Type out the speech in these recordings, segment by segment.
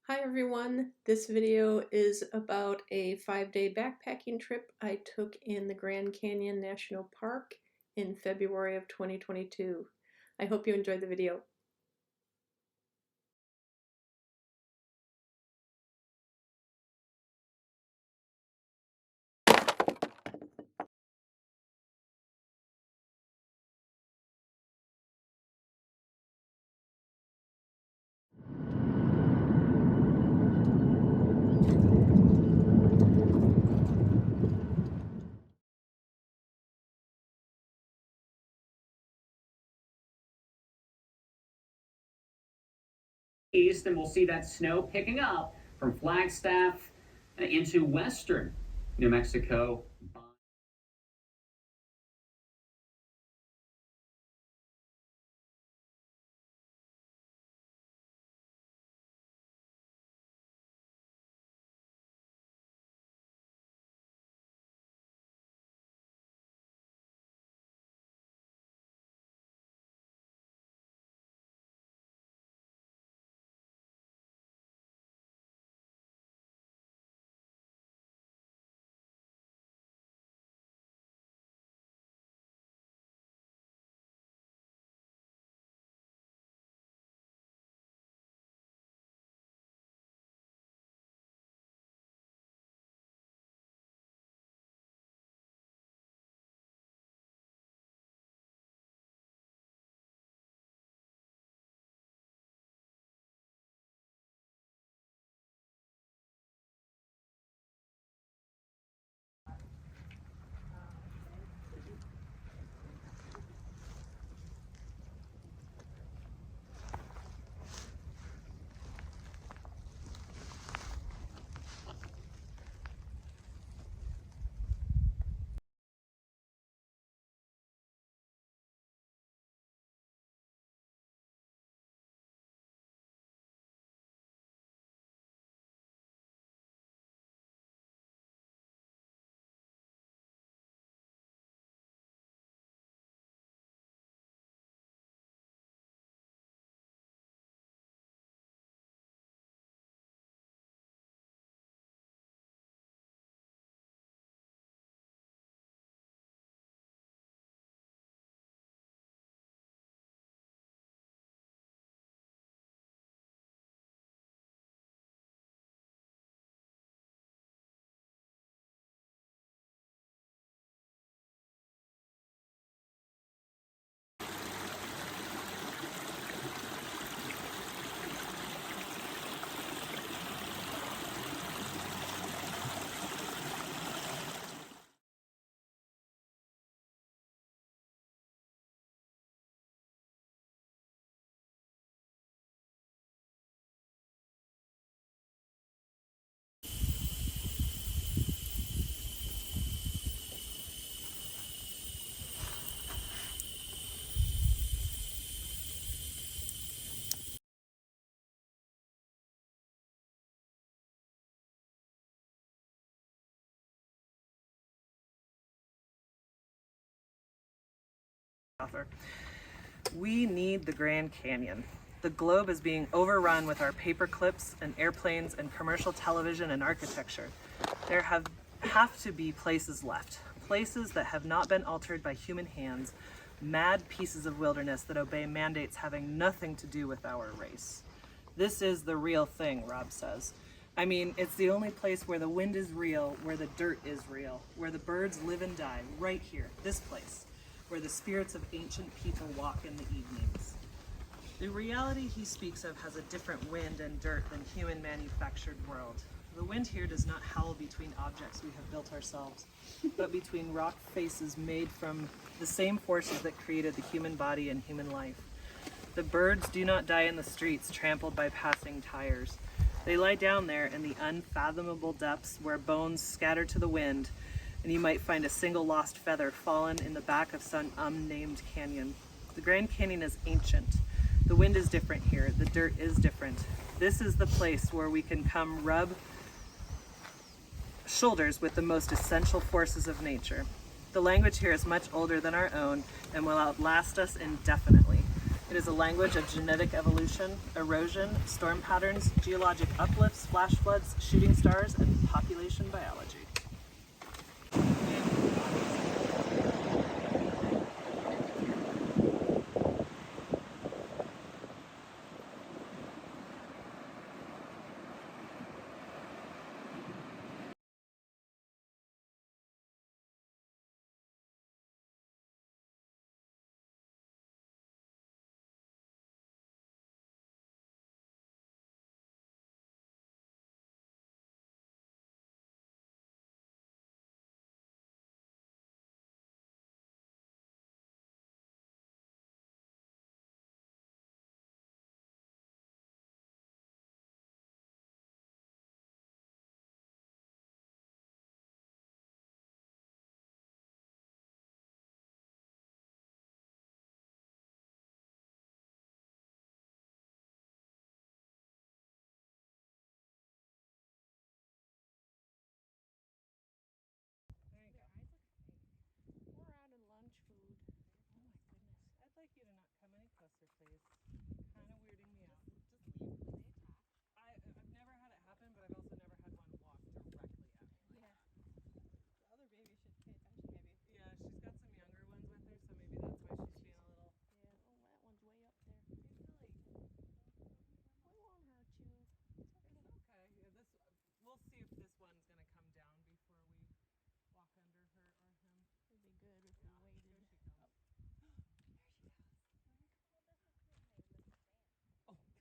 Hi everyone, this video is about a 5-day backpacking trip I took in the Grand Canyon National Park in February of 2022. I hope you enjoyed the video. East, and we'll see that snow picking up from Flagstaff into western New Mexico. We need the Grand Canyon. The globe is being overrun with our paper clips and airplanes and commercial television and architecture. There have to be places left, places that have not been altered by human hands, mad pieces of wilderness that obey mandates having nothing to do with our race. This is the real thing, Rob says. I mean, it's the only place where the wind is real, where the dirt is real, where the birds live and die, right here, this place, where the spirits of ancient people walk in the evenings. The reality he speaks of has a different wind and dirt than human manufactured world. The wind here does not howl between objects we have built ourselves, but between rock faces made from the same forces that created the human body and human life. The birds do not die in the streets trampled by passing tires. They lie down there in the unfathomable depths where bones scatter to the wind, and you might find a single lost feather fallen in the back of some unnamed canyon. The Grand Canyon is ancient. The wind is different here. The dirt is different. This is the place where we can come rub shoulders with the most essential forces of nature. The language here is much older than our own and will outlast us indefinitely. It is a language of genetic evolution, erosion, storm patterns, geologic uplifts, flash floods, shooting stars, and population biology. I'd like you to not come any closer, please. Kind of weirding me out. I've never had it happen, but I've also never had one walk directly at me. Yeah. The other baby should pay attention, maybe. Yeah, she's got some younger ones with her, so maybe that's why she's being a little. Yeah. Oh, that one's way up there. Really? We won't hurt you. It's okay. It's okay. Yeah, we'll see if this one's gonna come down before we walk under her or him. It'd be good if we waited. Here she comes. Oh, she's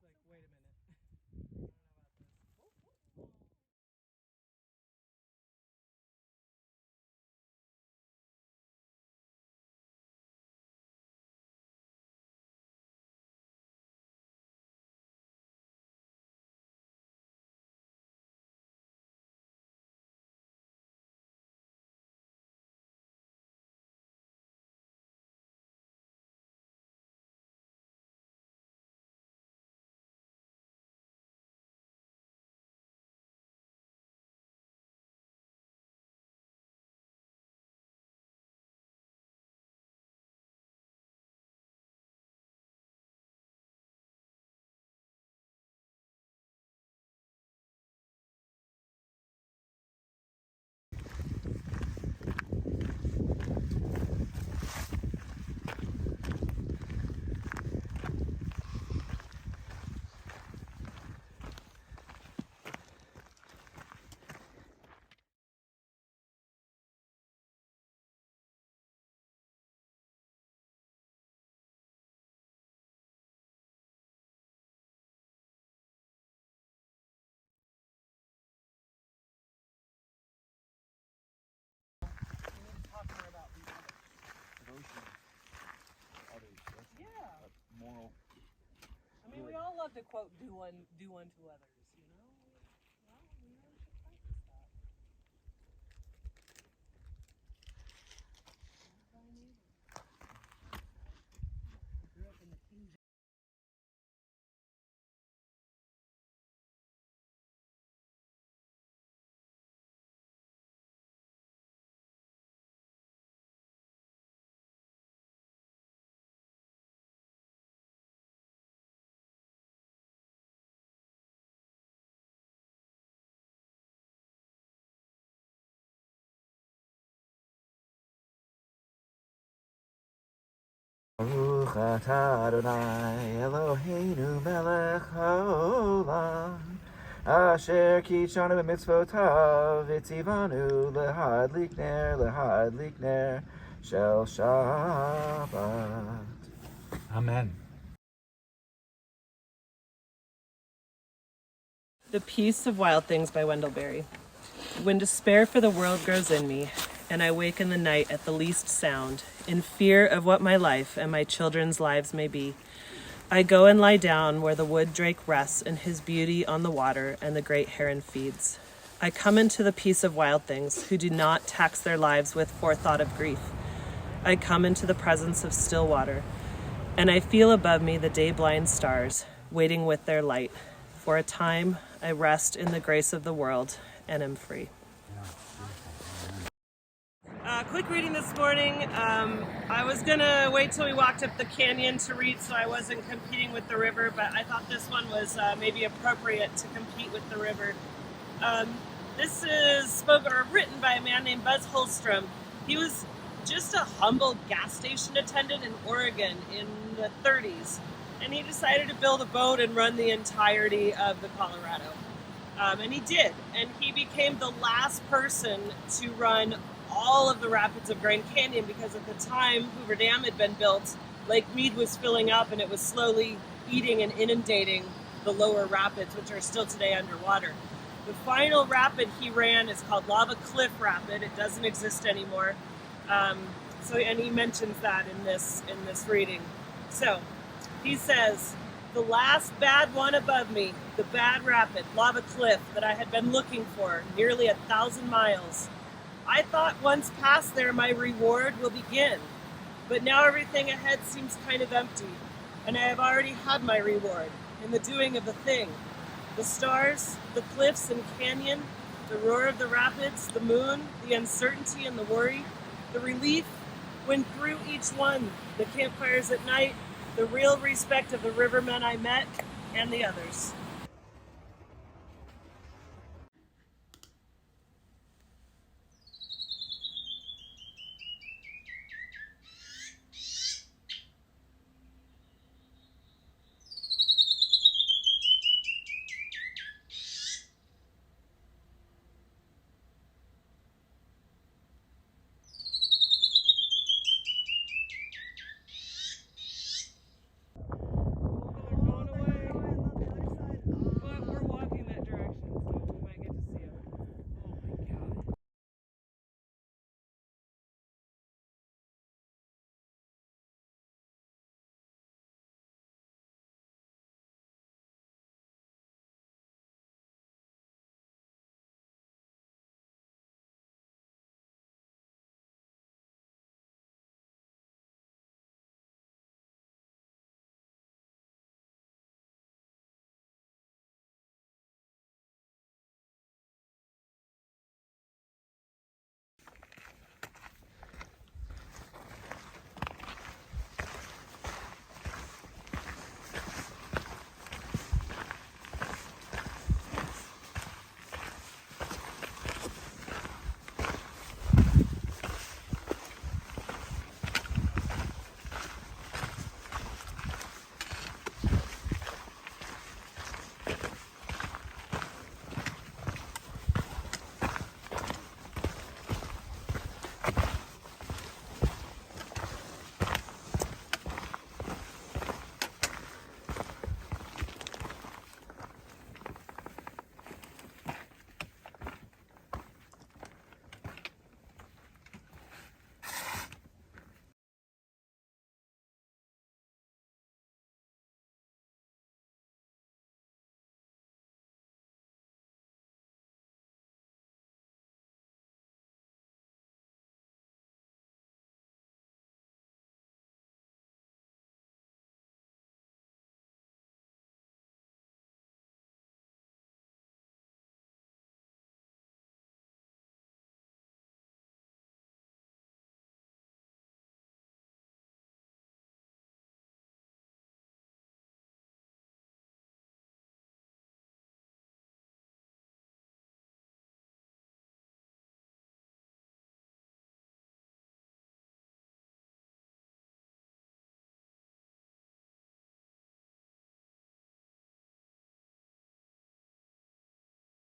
like, wait a minute. I don't know about this. Talk more about these others. Yeah. Moral. I mean, we all love to quote, do unto others, you know? Well, we really should practice that. Love thy neighbor. I grew up in the King James. Baruch atah Adonai Eloheinu melech haolam Asher kitshanu b'mitzvotav v'tzivanu lehadlik ner shel Shabbat. Amen. The Peace of Wild Things by Wendell Berry. When despair for the world grows in me, and I wake in the night at the least sound, in fear of what my life and my children's lives may be, I go and lie down where the wood drake rests in his beauty on the water and the great heron feeds. I come into the peace of wild things who do not tax their lives with forethought of grief. I come into the presence of still water, and I feel above me the day-blind stars, waiting with their light. For a time, I rest in the grace of the world and am free. Quick reading this morning. I was gonna wait till we walked up the canyon to read so I wasn't competing with the river, but I thought this one was maybe appropriate to compete with the river. This is spoken or written by a man named Buzz Holstrom. He was just a humble gas station attendant in Oregon in the 30s, and he decided to build a boat and run the entirety of the Colorado. And he did, and he became the last person to run all of the rapids of Grand Canyon, because at the time Hoover Dam had been built, Lake Mead was filling up and it was slowly eating and inundating the lower rapids, which are still today underwater. The final rapid he ran is called Lava Cliff Rapid. It doesn't exist anymore. And he mentions that in this reading. So he says, the last bad one above me, the bad rapid, Lava Cliff, that I had been looking for, nearly 1,000 miles. I thought once past there my reward will begin, but now everything ahead seems kind of empty, and I have already had my reward in the doing of the thing. The stars, the cliffs and canyon, the roar of the rapids, the moon, the uncertainty and the worry, the relief when through each one, the campfires at night, the real respect of the rivermen I met, and the others.